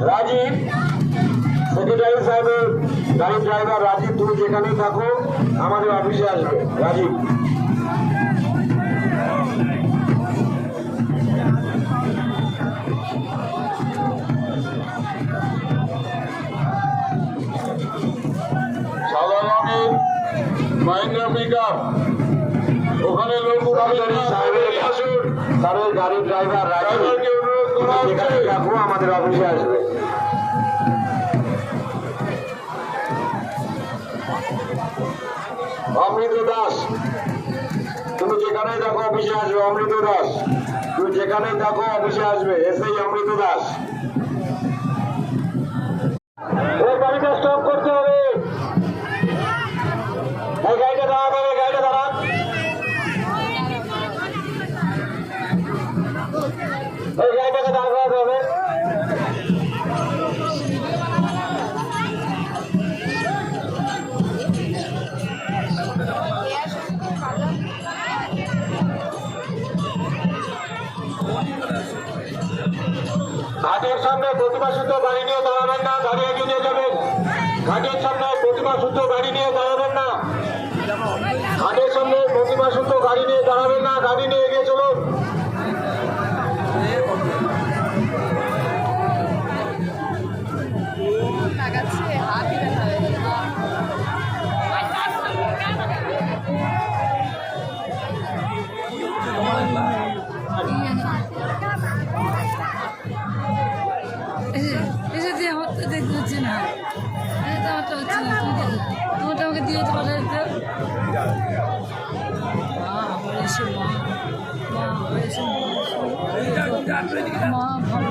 Rajib secretary সাহেবের গাড়ির driver Rajib, তুমি যেখানেই থাকো আমাদের অফিসে আসবে। রাজীব সাদা রঙের মাহিন্দ্রা পিকআপ, ওখানে লোক সাহেবের গাড়ির ড্রাইভার রাজীবকে অনুরোধ করা হচ্ছে রাখো আমাদের অফিসে আসবে। অমৃত দাস, তুমি যেখানেই থাকো অফিসে আসবে। অমৃত দাস, তুমি যেখানেই থাকো অফিসে আসবে। এসআই অমৃত দাস, ওই গাড়িটা স্টপ করতে হবে। এই গাড়িটা দাঁড়াতে হবে, গাড়িটা দাঁড়ান। এই গাড়িটাকে দাঁড় করাতে হবে। ঘাটের সামনে প্রতিমা সূত্র গাড়ি নিয়ে দাঁড়াবেন না, গাড়ি এগিয়ে নিয়ে যাবেন। ঘাটের সামনে প্রতিমা সূত্র গাড়ি নিয়ে দাঁড়াবেন না, ঘাটের সামনে প্রতিমা সূত্র গাড়ি নিয়ে দাঁড়াবেন না, গাড়ি নিয়ে এগিয়ে চলুন। মা ভালো